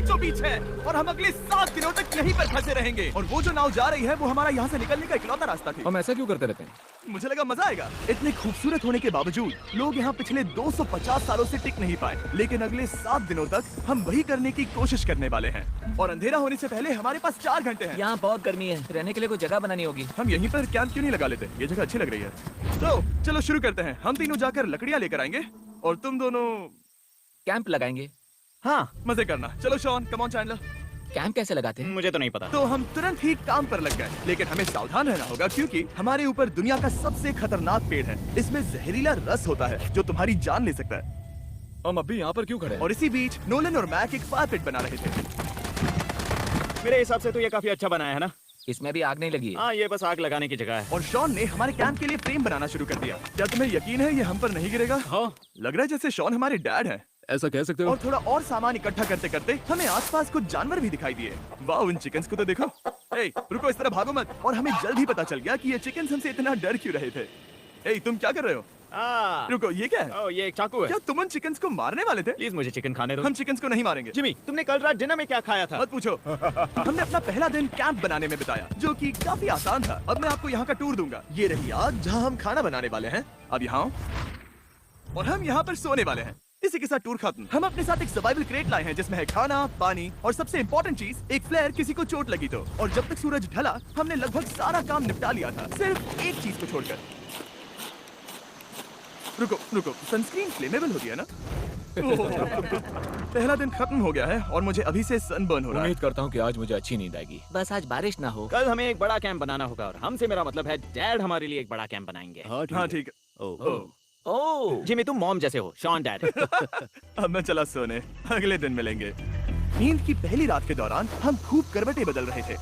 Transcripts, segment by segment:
बीचों बीच है और हम अगले 7 दिनों तक यहीं पर फंसे रहेंगे। और वो जो नाव जा रही है वो हमारा यहाँ से निकलने का इकलौता रास्ता थी। हम ऐसा क्यों करते रहते हैं? मुझे लगा मजा आएगा। इतने खूबसूरत होने के बावजूद लोग यहाँ पिछले 250 सालों से टिक नहीं पाए, लेकिन अगले 7 दिनों तक हम वही करने की कोशिश करने वाले हैं। और अंधेरा होने से पहले हमारे पास 4 घंटे हैं। यहाँ बहुत गर्मी है, रहने के लिए कोई जगह बनानी होगी। हम यहीं पर कैंप क्यों नहीं लगा लेते? ये जगह अच्छी लग रही है। तो चलो शुरू करते हैं। हम तीनों जाकर लकड़ियाँ लेकर आएंगे और तुम दोनों कैंप लगाएंगे। हाँ मजे करना। चलो Shawn, come on Chandler. Camp कैसे लगाते हैं? मुझे तो नहीं पता। तो हम तुरंत ही काम पर लग गए, लेकिन हमें सावधान रहना होगा क्योंकि हमारे ऊपर दुनिया का सबसे खतरनाक पेड़ है। इसमें जहरीला रस होता है जो तुम्हारी जान ले सकता है। हम अभी यहाँ पर क्यों खड़े हैं? और इसी बीच नोलन और मैक एक फायर पिट बना रहे थे। मेरे हिसाब से तो ये काफी अच्छा बनाया है ना? इसमें भी आग नहीं लगी है। हाँ, ये बस आग लगाने की जगह है। और शॉन ने हमारे कैंप के लिए फ्रेम बनाना शुरू कर दिया। क्या तुम्हें यकीन है ये हम पर नहीं गिरेगा? हाँ। लग रहा है जैसे शॉन हमारे डैड हैं। ऐसा कह सकते हो? और थोड़ा और सामान इकट्ठा करते करते हमें आसपास कुछ जानवर भी दिखाई दिए। वाह, उन चिकन्स को तो देखो। ए, रुको, इस तरह भागो मत। और हमें जल्द ही पता चल गया कि ये चिकन्स हमसे इतना डर क्यों रहे थे। ए, तुम क्या कर रहे हो? रुको, ये क्या है? ये एक चाकू है। क्या तुम उन चिकन्स को मारने वाले थे? प्लीज मुझे चिकन खाने दो। हम चिकन्स को नहीं मारेंगे। जिमी, तुमने कल रात डिनर में क्या खाया था? मत पूछो। हमने अपना पहला दिन कैंप बनाने में बिताया, जो कि काफी आसान था। अब मैं आपको यहाँ का टूर दूंगा। ये रही आग जहाँ हम खाना बनाने वाले हैं। अब यहाँ और हम यहाँ पर सोने वाले हैं। इसी के साथ टूर खत्म। हम अपने साथ एक सर्वाइवल क्रेट लाए हैं जिसमें है खाना, पानी और सबसे इम्पोर्टेंट चीज एक फ्लेयर, किसी को चोट लगी तो। और जब तक सूरज ढला हमने लगभग सारा काम निपटा लिया था, सिर्फ एक चीज को छोड़कर। रुको रुको, सनस्क्रीन फ्लेमेबल होती है ना? पहला दिन खत्म हो गया है और मुझे अभी से सनबर्न हो रहा है। उम्मीद करता हूँ कि आज मुझे अच्छी नींद आएगी। बस आज बारिश ना हो। कल हमें एक बड़ा कैंप बनाना होगा और हमसे मेरा मतलब है डैड हमारे लिए एक बड़ा कैंप बनाएंगे। हाँ ठीक है। ओह, जिमी, तुम मॉम जैसे हो, शॉन डैड। अब मैं चला सोने, अगले दिन मिलेंगे। नींद की पहली रात के दौरान हम खूब करवटें बदल रहे थे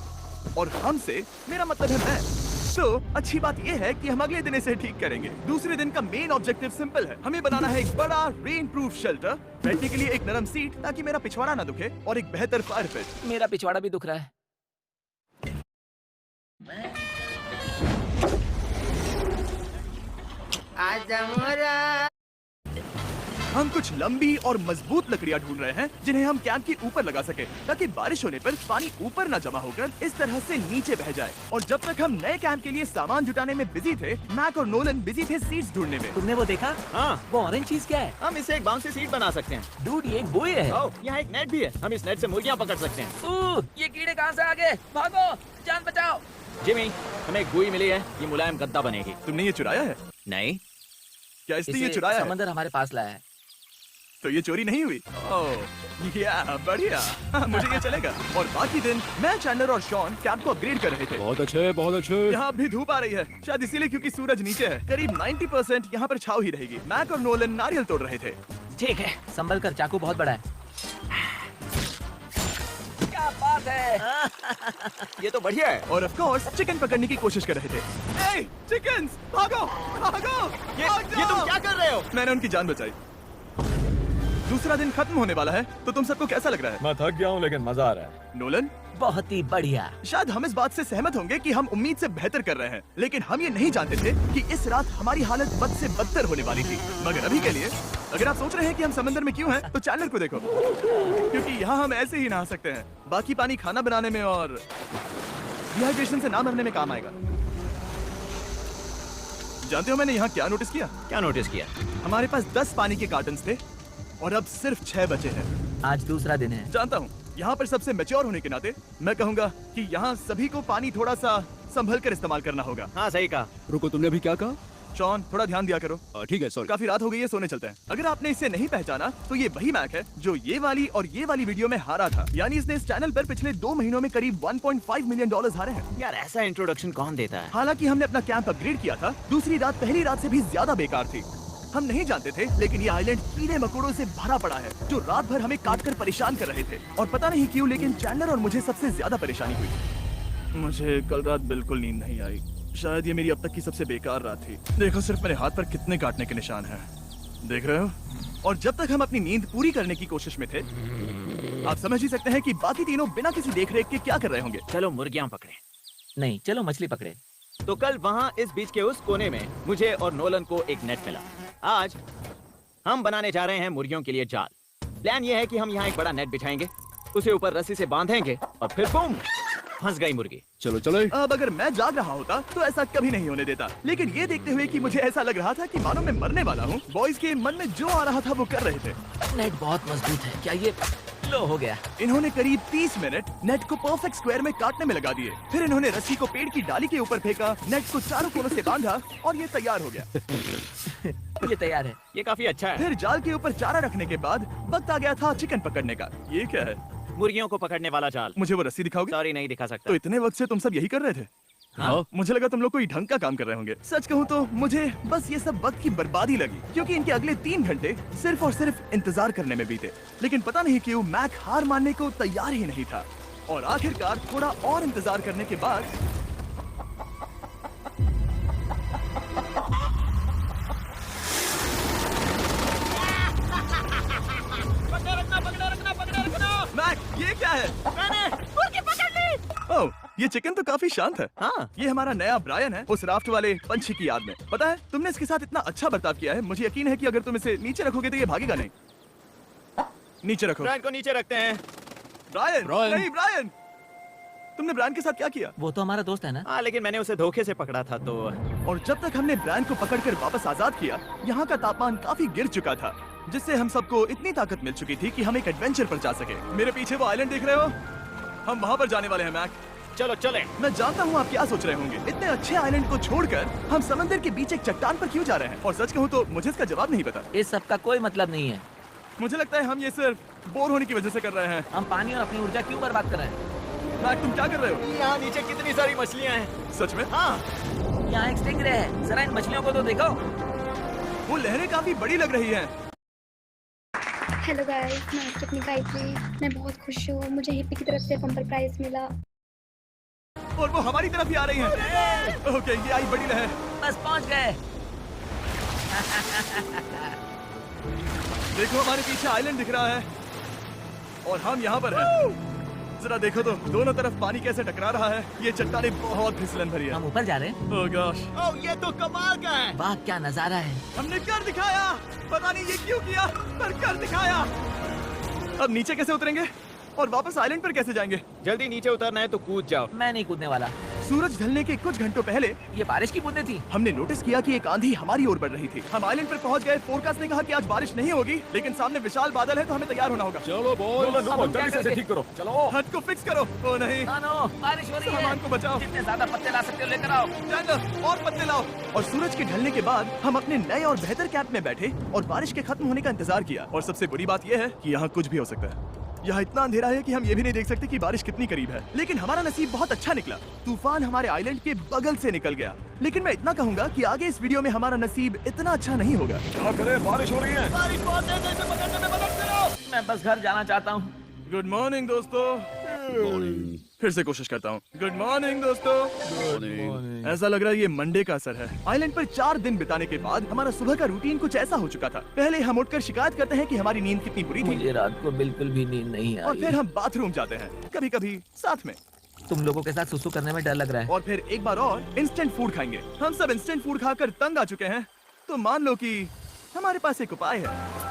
और हमसे मेरा मतलब है मैं। तो अच्छी बात यह है कि हम अगले दिन इसे ठीक करेंगे। दूसरे दिन का मेन ऑब्जेक्टिव सिंपल है। हमें बनाना है एक बड़ा रेन प्रूफ शेल्टर, बैठने के लिए एक नरम सीट ताकि मेरा पिछवाड़ा ना दुखे, और एक बेहतर फायर पिट। मेरा पिछवाड़ा भी दुख रहा है। हम कुछ लंबी और मजबूत लकड़ियां ढूंढ रहे हैं जिन्हें हम कैंप के ऊपर लगा सके, ताकि बारिश होने पर पानी ऊपर न जमा होकर इस तरह से नीचे बह जाए। और जब तक हम नए कैंप के लिए सामान जुटाने में बिजी थे, मैक और नोलन बिजी थे सीड्स ढूंढने में। तुमने वो देखा? हाँ, वो ऑरेंज चीज क्या है? हम इसे एक बाउंसी सीट बना सकते हैं। डूड, ये एक बुए है। यहाँ एक नेट भी है, हम इस नेट से मुर्गियाँ पकड़ सकते हैं। ये कीड़े कहाँ से आ गए? भागो, जान बचाओ। जिमी, हमें एक बुई मिली है, ये मुलायम गद्दा बनेगी। तुमने ये चुराया है? नहीं, क्या इसने ये चुराया है? समंदर हमारे पास लाया है। तो ये चोरी नहीं हुई? ओह या बढ़िया। मुझे ये चलेगा। और बाकी दिन मैं, चैंडलर और शॉन कैंप को अपग्रेड कर रहे थे। बहुत अच्छे, बहुत अच्छे। यहाँ भी धूप आ रही है, शायद इसीलिए क्योंकि सूरज नीचे है। करीब 90% यहाँ पर छाव ही रहेगी। मैक और नोलन नारियल तोड़ रहे थे। ठीक है, संभल कर, चाकू बहुत बड़ा है। क्या बात है। ये तो बढ़िया है। और ऑफ कोर्स चिकन पकड़ने की कोशिश कर रहे थे। ए, चिकन्स, भागो, भागो, ये तुम क्या कर रहे हो? मैंने उनकी जान बचाई। दूसरा दिन खत्म होने वाला है, तो तुम सबको कैसा लग रहा है? मैं थक गया हूँ लेकिन मजा आ रहा है। नोलन, बहुत ही बढ़िया। शायद हम इस बात से सहमत होंगे कि हम उम्मीद से बेहतर कर रहे हैं, लेकिन हम ये नहीं जानते थे कि इस रात हमारी हालत बद से बदतर होने वाली थी। मगर अभी के लिए, अगर आप सोच रहे हैं कि हम समंदर में क्यों हैं, तो चैनल को देखो, क्योंकि यहाँ हम ऐसे ही नहा सकते हैं। बाकी पानी खाना बनाने में और डिहाइड्रेशन से ना मरने में काम आएगा। जानते हो मैंने यहाँ क्या नोटिस किया? क्या नोटिस किया? हमारे पास 10 पानी के कार्टन्स थे और अब सिर्फ 6 बचे हैं। आज दूसरा दिन है। जानता हूँ, यहाँ पर सबसे मैच्योर होने के नाते मैं कहूँगा कि यहाँ सभी को पानी थोड़ा सा संभल कर इस्तेमाल करना होगा। हाँ, सही कहा। रुको, तुमने अभी क्या कहा? शॉन, थोड़ा ध्यान दिया करो। ठीक है, सॉरी। काफी रात हो गई है, सोने चलते हैं। अगर आपने इसे नहीं पहचाना तो ये वही मैक है जो ये वाली और ये वाली वीडियो में हारा था। यानी इसने इस चैनल पर पिछले 2 महीनों में करीब $1.5 मिलियन हारे हैं। यार, ऐसा इंट्रोडक्शन कौन देता है? हालांकि हमने अपना कैंप अपग्रेड किया था, दूसरी रात पहली रात से भी ज्यादा बेकार थी। हम नहीं जानते थे, लेकिन ये आइलैंड कीड़े मकोड़ों से भरा पड़ा है जो रात भर हमें काटकर परेशान कर रहे थे। और पता नहीं क्यों, लेकिन चैंडलर और मुझे सबसे ज्यादा परेशानी हुई। मुझे कल रात बिल्कुल नींद नहीं आई। शायद ये मेरी अब तक की सबसे बेकार रात थी। देखो, सिर्फ मेरे हाथ पर कितने काटने के निशान हैं, देख रहे हो? और जब तक हम अपनी नींद पूरी करने की कोशिश में थे, आप समझ ही सकते हैं कि बाकी तीनों बिना किसी देखरेख के क्या कर रहे होंगे। चलो मुर्गियाँ पकड़े। नहीं, चलो मछली पकड़े। तो कल वहाँ इस बीच के उस कोने में मुझे और नोलन को एक नेट मिला। आज हम बनाने जा रहे हैं मुर्गियों के लिए जाल। प्लान ये है कि हम यहाँ एक बड़ा नेट बिछाएंगे उसे ऊपर रस्सी से बांधेंगे और फिर बूम, फंस गई मुर्गी। चलो चले। अब अगर मैं जाग रहा होता तो ऐसा कभी नहीं होने देता, लेकिन ये देखते हुए कि मुझे ऐसा लग रहा था कि मानो मैं मरने वाला हूँ, बॉयज के मन में जो आ रहा था वो कर रहे थे। नेट बहुत मजबूत है, क्या ये लो हो गया? इन्होंने करीब 30 मिनट नेट को परफेक्ट स्क्वायर में काटने में लगा दिए। फिर इन्होंने रस्सी को पेड़ की डाली के ऊपर फेंका, नेट को चारों कोनों से बांधा और ये तैयार हो गया। ये तैयार है। ये काफी अच्छा है। फिर जाल के ऊपर चारा रखने के बाद वक्त आ गया था चिकन पकड़ने का। ये क्या है? मुर्गियों को पकड़ने वाला जाल। मुझे वो रस्सी दिखाओगे? सॉरी, नहीं दिखा तो सकता। इतने वक्त से तुम सब यही कर रहे थे? हाँ। मुझे लगा तुम लोग कोई ढंग का काम कर रहे होंगे। सच कहूँ तो मुझे बस ये सब वक्त की बर्बादी लगी, क्योंकि इनके अगले 3 घंटे सिर्फ और सिर्फ इंतजार करने में बीते। लेकिन पता नहीं क्यों मैक हार मानने को तैयार ही नहीं था, और आखिरकार थोड़ा और इंतजार करने के बाद मैक, ये क्या है? ओह, ये चिकन तो काफी शांत है। हाँ। ये हमारा नया ब्रायन है, उस राफ्ट वाले पंछी की याद में। पता है, तुमने इसके साथ इतना अच्छा बर्ताव किया है, मुझे यकीन है कि अगर तुम इसे नीचे रखोगे तो ये भागेगा नहीं। नीचे रखो। ब्रायन को नीचे रखते हैं। Brian, Brian. नहीं ब्रायन। तुमने ब्रायन के साथ क्या किया? वो तो हमारा दोस्त है ना। हाँ, लेकिन मैंने उसे धोखे से पकड़ा था तो। और जब तक हमने ब्रायन को पकड़कर वापस आजाद किया, यहाँ का तापमान काफी गिर चुका था, जिससे हम सबको इतनी ताकत मिल चुकी थी कि हम एक एडवेंचर पर जा सके। मेरे पीछे वो आइलैंड देख रहे हो? हम वहाँ पर जाने वाले हैं मैक। चलो चले। मैं जानता हूँ आप क्या सोच रहे होंगे, इतने अच्छे आइलैंड को छोड़कर हम समंदर के बीच एक चट्टान पर क्यों जा रहे हैं? और सच कहूँ तो मुझे इसका जवाब नहीं पता। इस सब का कोई मतलब नहीं है। मुझे लगता है हम ये सिर्फ बोर होने की वजह से कर रहे हैं। हम पानी और अपनी ऊर्जा क्यों बर्बाद कर रहे हैं? मैक, तुम क्या कर रहे हो? यहाँ नीचे कितनी सारी मछलियाँ हैं। सच में? हाँ। यहाँ एक स्टिंगरे है, जरा इन मछलियों को तो देखो। वो लहरें काफी बड़ी लग रही हैं। हेलो गाइस, मैं कितनी गायत्री। मैं बहुत खुश हूँ, मुझे हिप्पी की तरफ से बम्पर प्राइज मिला। और वो हमारी तरफ ही आ रही हैं। ओके, ये आई बड़ी लहर। बस पहुँच गए। देखो, हमारे पीछे आइलैंड दिख रहा है और हम यहाँ पर हैं। जरा देखो तो दोनों तरफ पानी कैसे टकरा रहा है। ये चट्टानें बहुत फिसलन भरी है। हम ऊपर जा रहे हैं। ओह गॉश, ओह, ये तो कमाल का है। वाह क्या नजारा है। हमने कर दिखाया। पता नहीं ये क्यों किया, पर कर दिखाया। अब नीचे कैसे उतरेंगे और वापस आइलैंड पर कैसे जाएंगे? जल्दी नीचे उतरना है तो कूद जाओ। मैं नहीं कूदने वाला। सूरज ढलने के कुछ घंटों पहले ये बारिश की बूंदें थी। हमने नोटिस किया कि एक आंधी हमारी ओर बढ़ रही थी। हम आइलैंड पर पहुंच गए। फोरकास्ट ने कहा कि आज बारिश नहीं होगी, लेकिन सामने विशाल बादल है तो हमें तैयार होना होगा। चलो बॉय, अब हम क्या करेंगे? ठीक करो। चलो। हद को फिक्स करो। ओ नहीं, नो, बारिश हो रही है। सामान को बचाओ। जितने ज्यादा पत्ते ला सकते हो लेकर आओ। चैंडलर, और पत्ते लाओ। और सूरज के ढलने के बाद हम अपने नए और बेहतर कैंप में बैठे और बारिश के खत्म होने का इंतजार किया। और सबसे बुरी बात यह है कि यहाँ कुछ भी हो सकता है। यहाँ इतना अंधेरा है कि हम ये भी नहीं देख सकते कि बारिश कितनी करीब है। लेकिन हमारा नसीब बहुत अच्छा निकला। तूफान हमारे आइलैंड के बगल से निकल गया। लेकिन मैं इतना कहूंगा कि आगे इस वीडियो में हमारा नसीब इतना अच्छा नहीं होगा। क्या करें, बारिश हो रही है। बारिश बहुत तेज है, इसे पकड़ने में मदद करो। मैं बस घर जाना चाहता हूँ। गुड मॉर्निंग दोस्तों। फिर से कोशिश करता हूँ। गुड मॉर्निंग दोस्तों। ऐसा लग रहा है ये मंडे का असर है। आइलैंड पर 4 दिन बिताने के बाद हमारा सुबह का रूटीन कुछ ऐसा हो चुका था। पहले हम उठकर शिकायत करते हैं कि हमारी नींद कितनी बुरी थी, मुझे रात को बिल्कुल भी नींद नहीं और फिर आई। हम बाथरूम जाते हैं, कभी कभी साथ में, तुम लोगों के साथ सुसु करने में डर लग रहा है। और फिर एक बार और इंस्टेंट फूड खाएंगे। हम सब इंस्टेंट फूड खाकर तंग आ चुके हैं, तो मान लो कि हमारे पास एक उपाय है।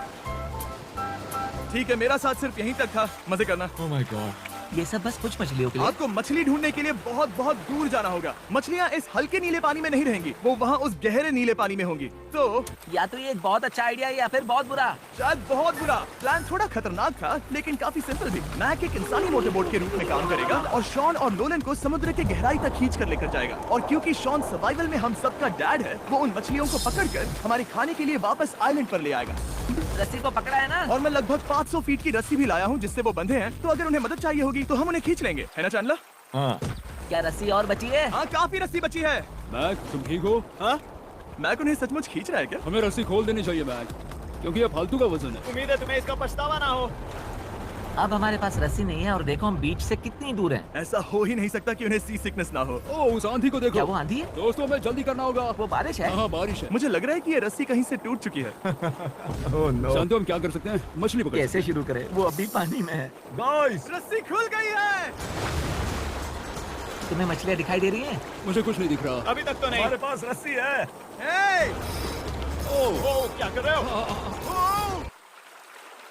ठीक है, मेरा साथ सिर्फ यहीं तक था। मजे करना। Oh my God. ये सब बस कुछ मछलियों के लिए। आपको मछली ढूंढने के लिए बहुत बहुत दूर जाना होगा। मछलियाँ इस हल्के नीले पानी में नहीं रहेंगी, वो वहाँ उस गहरे नीले पानी में होंगी। तो या तो ये एक बहुत अच्छा आइडिया है या फिर बहुत बुरा। शायद बहुत बुरा। प्लान थोड़ा खतरनाक था, लेकिन काफी सिंपल भी। मैक एक इंसानी मोटरबोट के रूप में काम करेगा और शॉन और नोलन को समुद्र के गहराई तक खींच कर लेकर जाएगा। और क्योंकि शॉन सर्वाइवल में हम सबका डैड है, वो उन मछलियों को पकड़कर हमारे खाने के लिए वापस आइलैंड पर ले आएगा। रस्सी को पकड़ा है ना? और मैं लगभग 500 फीट की रस्सी भी लाया हूँ जिससे वो बंधे हैं, तो अगर उन्हें मदद चाहिए होगी तो हम उन्हें खींच लेंगे, है ना चैंडलर? हाँ। क्या रस्सी और बची है? हाँ, काफी रस्सी बची है। मैक, तुम ठीक हो? हाँ, मैक उन्हें सचमुच खींच रहा है क्या? हमें रस्सी खोल देनी चाहिए मैक, क्योंकि ये फालतू का वजन है। उम्मीद है तुम्हें इसका पछतावा ना हो। अब हमारे पास रस्सी नहीं है और देखो हम बीच से कितनी दूर हैं। ऐसा हो ही नहीं सकता कि उन्हें सी सिकनेस ना हो। ओह, उस आंधी को देखो। क्या वो आंधी है? दोस्तों, हमें जल्दी करना होगा। वो बारिश है? हाँ, बारिश है। मुझे लग रहा है कि ये रस्सी कहीं से टूट चुकी है। शांतो, हम क्या कर सकते हैं? मछली पकड़। कैसे शुरू करें? वो अभी पानी में है। गाइस, रस्सी खुल गई है। तुम्हें मछलियाँ दिखाई दे रही हैं? मुझे कुछ नहीं दिख रहा। अभी तक तो नहीं। हमारे पास रस्सी है। हे! ओह, क्या कर रहे हो?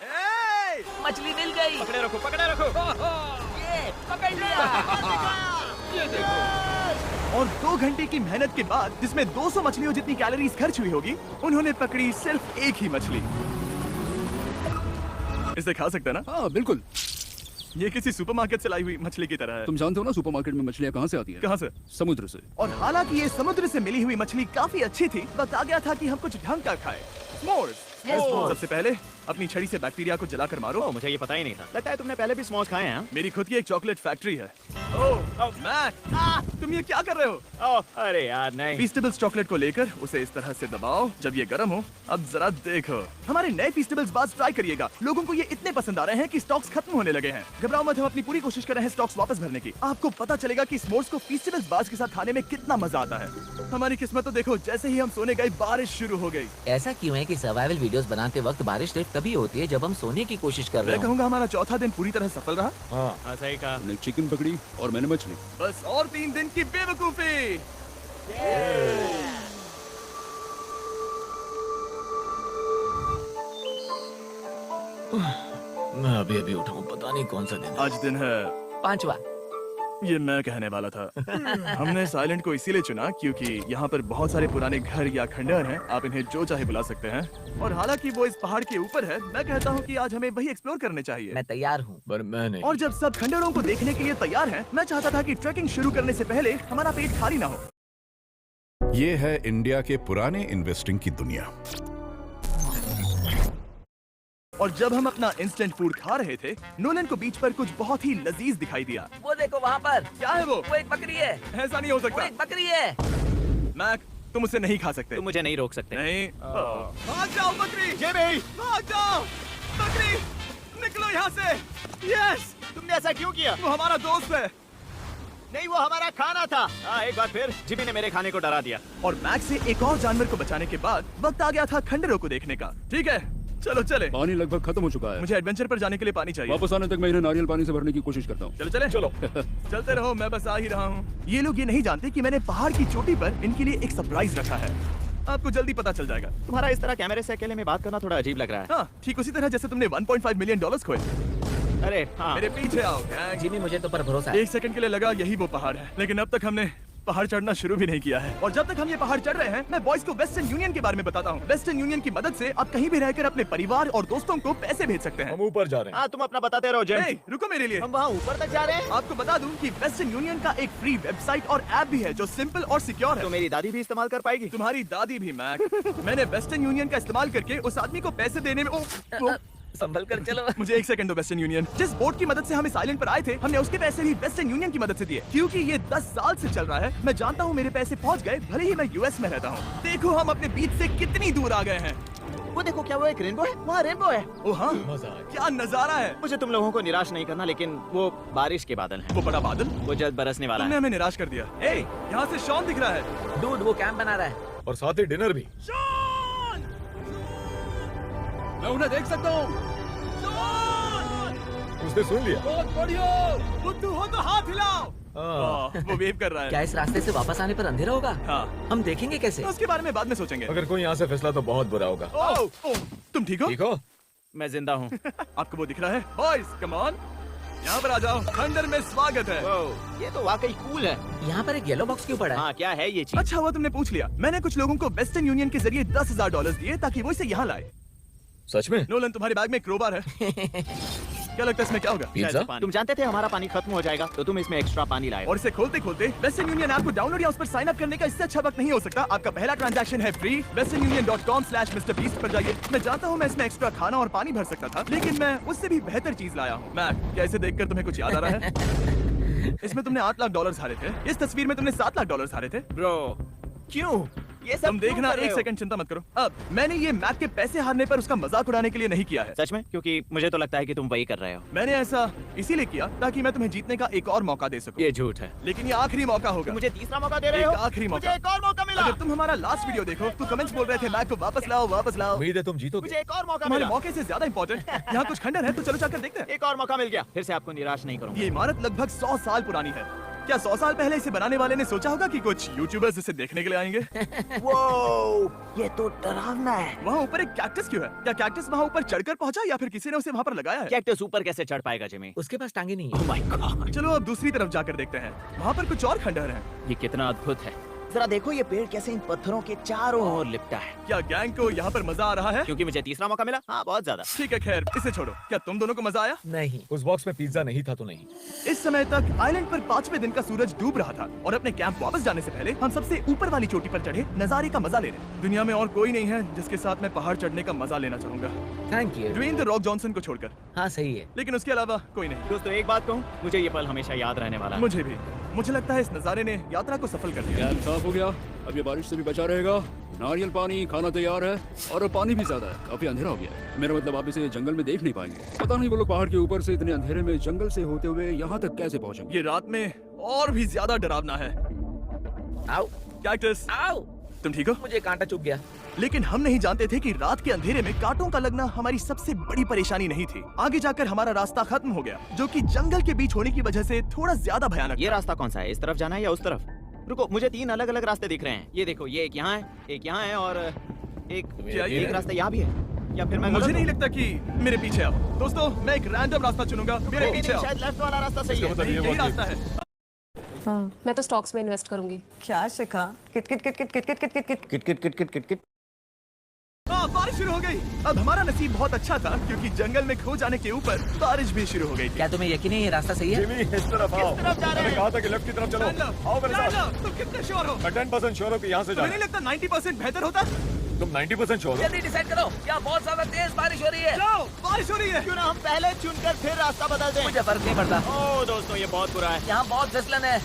हे! मछली मिल गई। पकड़े रखो, पकड़े रखो। ये पकड़ लिया। ये देखो। और 2 घंटे की मेहनत के बाद, जिसमें 200 मछलियों जितनी कैलोरीज खर्च हुई होगी, उन्होंने पकड़ी सिर्फ एक ही मछली। इसे खा सकते हैं ना? हाँ बिल्कुल। ये किसी सुपरमार्केट से लाई हुई मछली की तरह है। तुम जानते हो ना सुपरमार्केट में मछलियाँ कहाँ से आती हैं? कहाँ से? समुद्र से। और हालांकि ये समुद्र से मिली हुई मछली काफी अच्छी थी, वक्त आ गया था कि हम कुछ ढंग का खाएं। S'mores। सबसे पहले अपनी छड़ी से बैक्टीरिया को जलाकर मारो। मुझे ये पता ही नहीं था। लगता है तुमने पहले भी स्मोक खाए हैं। मेरी खुद की एक चॉकलेट फैक्ट्री है। ओह मैक, तुम ये क्या कर रहे हो? ओह अरे यार नहीं। फीस्टेबल्स चॉकलेट को लेकर उसे इस तरह से दबाओ। जब ये गर्म हो, अब जरा देखो। हमारे नए फीस्टेबल्स बार्स ट्राई करिएगा। लोगों को ये इतने पसंद आ रहे हैं कि स्टॉक्स खत्म होने लगे हैं। घबराओ मत, हम अपनी पूरी कोशिश कर रहे हैं स्टॉक्स वापस भरने की। आपको पता चलेगा कि स्मोर्स को फीस्टेबल्स बार्स के साथ खाने में कितना मजा आता है। हमारी किस्मत तो देखो, जैसे ही हम सोने गए बारिश शुरू हो गई। ऐसा क्यों है कि सर्वाइवल वीडियोस बनाते वक्त बारिश सिर्फ तभी होती है जब हम सोने की कोशिश कर रहे मैं हो। कहूँगा हमारा चौथा दिन पूरी तरह सफल रहा। हाँ सही कहा। तुमने चिकन पकड़ी और मैंने मछली। बस और 3 दिन की बेवकूफी। मैं अभी अभी उठा हूँ, पता नहीं कौन सा दिन आज दिन है 5वां। ये मैं कहने वाला था। हमने इस आइलैंड को इसीलिए चुना क्योंकि यहाँ पर बहुत सारे पुराने घर या खंडहर हैं। आप इन्हें जो चाहे बुला सकते हैं। और हालांकि वो इस पहाड़ के ऊपर है, मैं कहता हूँ कि आज हमें वही एक्सप्लोर करने चाहिए। मैं तैयार हूँ। पर मैं नहीं। और जब सब खंडहरों को देखने के लिए तैयार हैं, मैं चाहता था कि ट्रैकिंग शुरू करने से पहले हमारा पेट खाली ना हो। ये है इंडिया के पुराने इन्वेस्टिंग की दुनिया। और जब हम अपना इंस्टेंट फूड खा रहे थे, नोलन को बीच पर कुछ बहुत ही लजीज दिखाई दिया। वो देखो वहाँ पर। क्या है वो? एक बकरी है। ऐसा नहीं हो वो सकता। एक बकरी है। मैक, तुम उसे नहीं खा सकते। तुम मुझे नहीं रोक सकते। नहीं। भाग जाओ बकरी। ये भी भाग जाओ बकरी, निकलो यहाँ से। यस, तुमने ऐसा क्यों किया? वो हमारा दोस्त है। नहीं वो हमारा खाना था। एक बार फिर जिमी ने मेरे खाने को डरा दिया। और मैक से एक और जानवर को बचाने के बाद वक्त आ गया था खंडहरों को देखने का। ठीक है, चलो चले। पानी लगभग खत्म हो चुका है। मुझे एडवेंचर पर जाने के लिए पानी चाहिए। वापस आने तक मैं इन्हें नारियल पानी से भरने की कोशिश करता हूँ। चलो चले। चलो चलते रहो, मैं बस आ ही रहा हूँ। ये लोग ये नहीं जानते कि मैंने पहाड़ की चोटी पर इनके लिए एक सरप्राइज रखा है। आपको जल्दी पता चल जाएगा। तुम्हारा इस तरह कैमरे से अकेले में बात करना थोड़ा अजीब लग रहा है। हाँ, ठीक उसी तरह जैसे तुमने $1.5 मिलियन खोए। अरे हाँ। मेरे पीछे आओ। जिमी मुझे तो पर भरोसा है। 1 सेकंड के लिए लगा यही वो पहाड़ है, लेकिन अब तक हमने पहाड़ चढ़ना शुरू भी नहीं किया है। और जब तक हम ये पहाड़ चढ़ रहे हैं, मैं बॉयज को वेस्टर्न यूनियन के बारे में बताता हूँ। वेस्टर्न यूनियन की मदद से आप कहीं भी रहकर अपने परिवार और दोस्तों को पैसे भेज सकते हैं। हम ऊपर जा रहे हैं। हाँ तुम अपना बताते रहो जेम। Hey, रुको मेरे लिए। हम वहाँ ऊपर तक जा रहे हैं। आपको बता दूं कि वेस्टर्न यूनियन का एक फ्री वेबसाइट और ऐप भी है जो सिंपल और सिक्योर है। तो मेरी दादी भी इस्तेमाल कर पाएगी। तुम्हारी दादी भी मैक। मैंने वेस्टर्न यूनियन का इस्तेमाल करके उस आदमी को पैसे देने में संभल कर चलो। मुझे 1 सेकंड दो। वेस्टर्न यूनियन, जिस बोट की मदद से हम इस आइलैंड पर आए थे, हमने उसके पैसे भी वेस्टर्न यूनियन की मदद से दिए। क्योंकि ये 10 साल से चल रहा है, मैं जानता हूँ मेरे पैसे पहुँच गए, भले ही मैं यूएस में रहता हूँ। देखो हम अपने बीच से कितनी दूर आ गए हैं। वो देखो क्या वो एक रेनबो है? वहाँ रेनबो है। ओ हाँ, क्या नजारा है। मुझे तुम लोगों को निराश नहीं करना, लेकिन वो बारिश के बादल हैं। वो बड़ा बादल, वो जल्द बरसने वाला तुमने है। हमें निराश कर दिया। ए, यहाँ से शॉन दिख रहा है। डूड वो कैंप बना रहा है। और साथ ही डिनर भी। मैं उन्हें देख सकता हूँ। उसने सुन लिया। बहुत बढ़िया। बुद्धू हो तो हाथ हिलाओ। वो वेव कर रहा क्या है। इस रास्ते से वापस आने पर अंधेरा होगा? हाँ, हम देखेंगे कैसे? उसके बारे में बाद में सोचेंगे। अगर कोई यहाँ से फिसला तो बहुत बुरा होगा। ओह, तुम ठीक हो? ठीक हो? मैं जिंदा हूँ। आपको वो दिख रहा है? बॉयज, कम ऑन, यहाँ पर आ जाओ। खंडर में स्वागत है। ये तो वाकई कूल है। यहाँ पर एक येलो बॉक्स क्यों पड़ा है? हाँ क्या है ये चीज? अच्छा हुआ तुमने पूछ लिया। मैंने कुछ लोगों को वेस्टर्न यूनियन के जरिए $10,000 दिए ताकि वो इसे यहाँ लाए। सच में? नोलन, तुम्हारे बैग में क्रोबार है। क्या लगता है इसमें क्या होगा? पिज्जा? तुम जानते थे हमारा पानी खत्म हो जाएगा, तो तुम इसमें एक्स्ट्रा पानी लाए। और इसे खोलते खोलते वेस्टर्न यूनियन ऐप को डाउनलोड या उस पर साइन अप करने का इससे अच्छा वक्त नहीं हो सकता। आपका पहला ट्रांजैक्शन है फ्री। westernunion.com/MrBeast पर जाइए। मैं जानता हूँ मैं इसमें एक्स्ट्रा खाना और पानी भर सकता था, लेकिन मैं उससे भी बेहतर चीज लाया हूँ। मैक, क्या इसे देखकर तुम्हें कुछ याद आ रहा है? इसमें तुमने $8 लाख हारे थे। इस तस्वीर में तुमने $7 लाख हारे थे। ब्रो क्यों? ये सब तुम देखना, क्यों कर रहे 1 हो? सेकंड चिंता मत करो। अब मैंने ये मैक के पैसे हारने पर उसका मजाक उड़ाने के लिए नहीं किया है। सच में? क्योंकि मुझे तो लगता है कि तुम वही कर रहे हो। मैंने ऐसा इसीलिए किया ताकि मैं तुम्हें जीतने का एक और मौका दे सकूं। ये झूठ है। लेकिन ये आखिरी मौका होगा। मुझे तीसरा मौका दे रहे एक हो? आखिरी मुझे मौका। एक और मौका मिला। अगर तुम हमारा लास्ट वीडियो देखो तो कमेंट्स बोल रहे थे मैक को वापस लाओ, वापस लाओ। उम्मीद है तुम जीतोगे। मुझे एक और मौका तुम्हारे मिला। मौके से ज्यादा इंपॉर्टेंट यहाँ कुछ खंडर है, तो चलो जाकर देखते हैं। एक और मौका मिल गया। फिर से आपको निराश नहीं करूंगा। ये इमारत लगभग 100 साल पुरानी है। क्या 100 साल पहले इसे बनाने वाले ने सोचा होगा कि कुछ यूट्यूबर्स इसे देखने के लिए आएंगे? ये तो डरावना है। वहाँ ऊपर एक कैक्टस क्यों है? क्या कैक्टस वहाँ ऊपर चढ़कर पहुँचा या फिर किसी ने उसे वहाँ पर लगाया है? कैक्टस ऊपर कैसे चढ़ पाएगा जिमी? उसके पास टांगे नहीं ओह है। माय गॉड, चलो अब दूसरी तरफ जाकर देखते हैं। वहाँ पर कुछ और खंडहर हैं। ये कितना अद्भुत है। जरा देखो ये पेड़ कैसे इन पत्थरों के चारों ओर लिपटा है। क्या गैंग को यहाँ पर मजा आ रहा है? क्योंकि मुझे तीसरा मौका मिला। हाँ, बहुत ज्यादा। ठीक है, खैर इसे छोड़ो। क्या तुम दोनों को मजा आया? नहीं। उस बॉक्स में पिज्जा नहीं था तो नहीं। इस समय तक आइलैंड पर 5वें दिन का सूरज डूब रहा था और अपने कैंप वापस जाने से पहले हम सबसे ऊपर वाली चोटी पर चढ़े नजारे का मजा ले रहे। दुनिया में और कोई नहीं है जिसके साथ मैं पहाड़ चढ़ने का मजा लेना चाहूंगा, thank you. Dwayne the Rock Johnson को छोड़कर। हाँ सही है। लेकिन उसके अलावा कोई नहीं। दोस्तों एक बात कहूँ, मुझे ये पल हमेशा याद रहने वाला है। मुझे भी। मुझे लगता है इस नजारे ने यात्रा को सफल कर दिया। कैंप साफ हो गया, अब ये बारिश से भी बचा रहेगा। नारियल पानी, खाना तैयार है और अब पानी भी ज्यादा है। काफी अंधेरा हो गया है। मेरा मतलब आप इसे जंगल में देख नहीं पाएंगे। पता नहीं वो लोग पहाड़ के ऊपर से इतने अंधेरे में जंगल से होते हुए यहाँ तक कैसे पहुँचेंगे। ये रात में और भी ज्यादा डरावना है। आओ कैक्टस, आओ, तुम ठीक हो? मुझे कांटा चुभ गया। लेकिन हम नहीं जानते थे कि रात के अंधेरे में कांटों का लगना हमारी सबसे बड़ी परेशानी नहीं थी। आगे जाकर हमारा रास्ता खत्म हो गया, जो कि जंगल के बीच होने की वजह से थोड़ा ज्यादा भयानक ये था। रास्ता कौन सा है? इस तरफ जाना है या उस तरफ? रुको, मुझे 3 अलग अलग रास्ते दिख रहे हैं। ये देखो, ये एक यहाँ है, एक यहाँ है और क्या ये एक है? रास्ता यहाँ भी है। या फिर मैं मुझे गलत नहीं हूँ? लगता कि मेरे पीछे आओ। दोस्तों, मैं एक रैंडम रास्ता चुनूंगा। मेरे नहीं, पीछे आओ। शायद लेफ्ट वाला रास्ता सही है। नहीं, यही रास्ता है। हाँ, मैं तो स्टॉक्स में इन्वेस्ट करूंगी। क्या शिखा? किट किट किट किट किट किट किट किट किट किट किट किट किट किट किट। हाँ, बारिश शुरू हो गई। अब हमारा नसीब बहुत अच्छा था क्योंकि जंगल में खो जाने के ऊपर बारिश भी शुरू हो गई थी। क्या तुम्हें यकीन है ये रास्ता सही है? जिमी इस तरफ आओ। तरफ जा रहे मैंने हैं? कहा था कि लेफ्ट की तरफ चलो। आओ मेरे साथ। तुम कितने श्योर हो? मैं 10% श्योर हूँ कि यहाँ से तुम्हें नहीं जाना। लगता 90% बेहतर होता? तुम 90% श्योर हो? जल्दी डिसाइड करो। क्या बहुत ज्यादा तेज बारिश हो रही है? जाओ, बारिश हो रही है। क्यों ना हम पहले चुनकर फिर रास्ता बदल दें? मुझे फर्क नहीं पड़ता। ओह दोस्तों, ये बहुत बुरा है। यहाँ बहुत फिसलन है।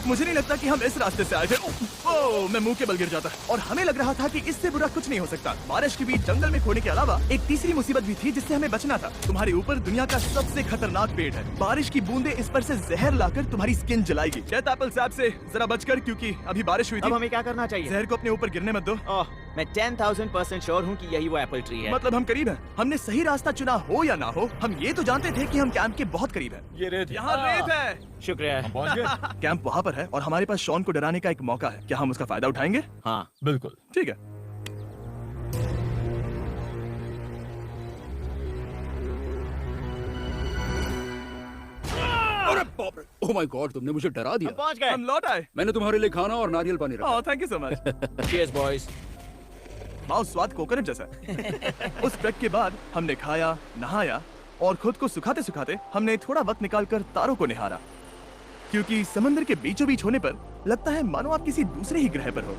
मुझे नहीं लगता कि हम इस रास्ते से आए थे। ओह, मैं मुंह के बल गिर जाता। और हमें लग रहा था कि इससे बुरा कुछ नहीं हो सकता। बारिश के बीच जंगल में खोने के अलावा एक तीसरी मुसीबत भी थी जिससे हमें बचना था। तुम्हारे ऊपर दुनिया का सबसे खतरनाक पेड़ है। बारिश की बूंदें इस पर से जहर लाकर तुम्हारी स्किन जलाएगी। डेथ एप्पल सैप से जरा बचकर, क्योंकि अभी बारिश हुई अब थी। हमें क्या करना चाहिए? जहर को अपने ऊपर गिरने मत दो। ओह, मैं 10,000% श्योर हूँ कि यही वो एप्पल ट्री है। मतलब हम करीब हैं। हमने सही रास्ता चुना हो या ना हो, हम ये तो जानते थे कि हम कैंप के बहुत करीब हैं। ये रेत यहाँ रेत है। शुक्रिया। हम पहुँच गए। कैंप वहाँ पर है और हमारे पास शॉन को डराने का एक मौका है। क्या हम उसका फायदा उठाएंगे? हाँ, बिल्कुल। ठीक है। अरे बाप रे, ओह माय गॉड, तुमने मुझे डरा हम दिया। पहुँच गए। हम लौट आए। मैंने तुम्हारे लिए खाना और नारियल पानी रखा। Oh, thank you so much. Cheers, boys. वाह, स्वाद कोकोनट जैसा है। उस ट्रैक के बाद हमने खाया, नहाया और खुद को सुखाते सुखाते हमने थोड़ा वक्त निकालकर तारों को निहारा, क्योंकि समंदर के बीचों बीच होने पर लगता है मानो आप किसी दूसरे ही ग्रह पर हो।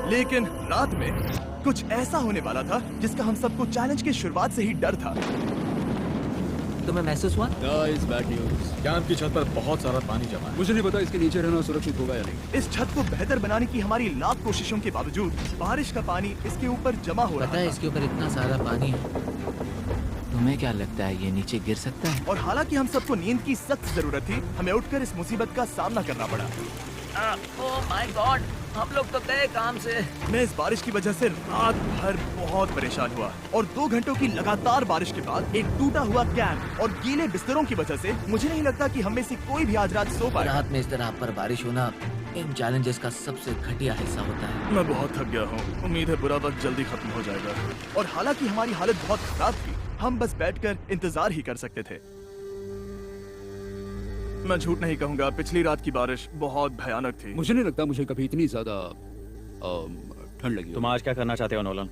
लेकिन रात में कुछ ऐसा होने वाला था जिसका हम सबको चैलेंज की शुरुआत से ही डर था। तुम्हें महसूस हुआ? Guys, bad news. कैंप की छत पर बहुत सारा पानी जमा है। मुझे नहीं पता इसके नीचे रहना सुरक्षित होगा या नहीं। इस छत को बेहतर बनाने की हमारी लाख कोशिशों के बावजूद बारिश का पानी इसके ऊपर जमा हो पता रहा है था। इसके ऊपर इतना सारा पानी है। तुम्हें क्या लगता है ये नीचे गिर सकता है? और हालांकि हम सबको नींद की सख्त जरूरत थी, हमें उठकर इस मुसीबत का सामना करना पड़ा। ओह माय गॉड, हम लोग तो गए काम से। मैं इस बारिश की वजह से रात भर बहुत परेशान हुआ और 2 घंटों की लगातार बारिश के बाद एक टूटा हुआ कैंप और गीले बिस्तरों की वजह से मुझे नहीं लगता कि हम में से कोई भी आज रात सो पाएगा। रात में इस तरह पर बारिश होना इन चैलेंजेस का सबसे घटिया हिस्सा होता है। मैं बहुत थक गया हूँ। उम्मीद है बुरा वक्त जल्दी खत्म हो जाएगा। और हालांकि हमारी हालत बहुत खराब थी, हम बस बैठकर इंतजार ही कर सकते थे। मैं झूठ नहीं कहूँगा, पिछली रात की बारिश बहुत भयानक थी। मुझे नहीं लगता मुझे कभी इतनी ज्यादा ठंड लगी। तुम आज क्या करना चाहते हो नोलन?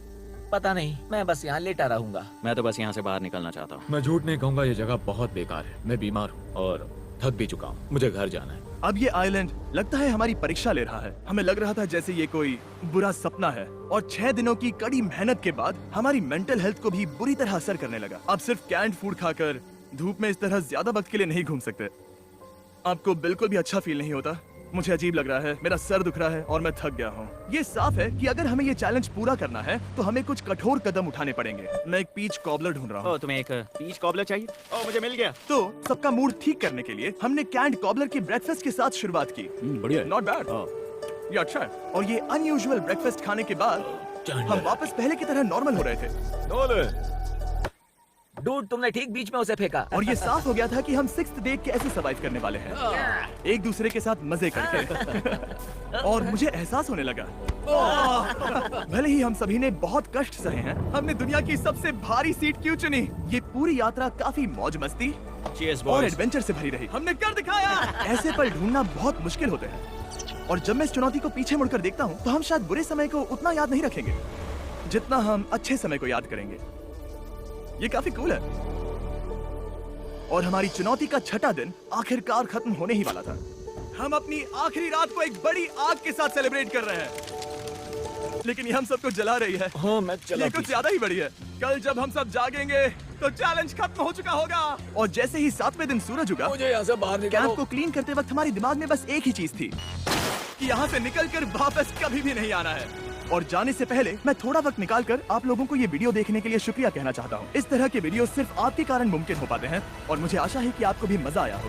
पता नहीं, मैं बस यहाँ लेटा रहूंगा। मैं तो बस यहाँ से बाहर निकलना चाहता हूँ। मैं झूठ नहीं कहूँगा, ये जगह बहुत बेकार है। मैं बीमार हूँ और थक भी चुका हूँ। मुझे घर जाना है। अब ये आइलैंड लगता है हमारी परीक्षा ले रहा है। हमें लग रहा था जैसे ये कोई बुरा सपना है और 6 दिनों की कड़ी मेहनत के बाद हमारी मेंटल हेल्थ को भी बुरी तरह असर करने लगा। अब सिर्फ कैंड फूड खाकर धूप में इस तरह ज्यादा वक्त के लिए नहीं घूम सकते। आपको बिल्कुल भी अच्छा फील नहीं होता? मुझे अजीब लग रहा है, मेरा सर दुख रहा है और मैं थक गया हूँ। ये साफ है कि अगर हमें ये चैलेंज पूरा करना है तो हमें कुछ कठोर कदम उठाने पड़ेंगे। मैं एक पीच कॉबलर ढूंढ रहा हूँ। ओह, तुम्हें एक पीच कॉबलर चाहिए? ओह, मुझे मिल गया। तो सबका मूड ठीक करने के लिए हमने कैंड कॉबलर के ब्रेकफास्ट के साथ शुरुआत की। बढ़िया है। Not bad. ये अच्छा है। और ये अनयूजुअल ब्रेकफास्ट खाने के बाद हम वापस पहले की तरह नॉर्मल हो रहे थे। नोलन, डूड तुमने ठीक बीच में उसे फेंका। और ये साफ हो गया था कि हम 6th डे कैसे सर्वाइव करने वाले हैं, एक दूसरे के साथ मजे करके। और मुझे एहसास होने लगा, भले ही हम सभी ने बहुत कष्ट सहे हैं, हमने दुनिया की सबसे भारी सीट क्यों चुनी। ये पूरी यात्रा काफी मौज मस्ती Cheers, और boys. एडवेंचर से भरी रही। हमने कर दिखाया। ऐसे पल ढूंढना बहुत मुश्किल होते हैं, और जब मैं इस चुनौती को पीछे मुड़कर देखता हूँ तो हम शायद बुरे समय को उतना याद नहीं रखेंगे जितना हम अच्छे समय को याद करेंगे। ये काफी कूल है। और हमारी चुनौती का 6ठा दिन आखिरकार खत्म होने ही वाला था। हम अपनी आखिरी रात को एक बड़ी आग के साथ सेलिब्रेट कर रहे हैं, लेकिन ये हम सबको जला रही है। हाँ मैं चला ये कुछ ज्यादा ही बड़ी है। कल जब हम सब जागेंगे तो चैलेंज खत्म हो चुका होगा। और जैसे ही 7वें दिन सूरज उगा, मुझे यहाँ से बाहर कैंप निकालो। को क्लीन करते वक्त हमारे दिमाग में बस एक ही चीज थी कि यहाँ से निकलकर वापस कभी भी नहीं आना है। और जाने से पहले मैं थोड़ा वक्त निकालकर आप लोगों को ये वीडियो देखने के लिए शुक्रिया कहना चाहता हूँ। इस तरह के वीडियो सिर्फ आपके कारण मुमकिन हो पाते हैं, और मुझे आशा है कि आपको भी मजा आया होगा।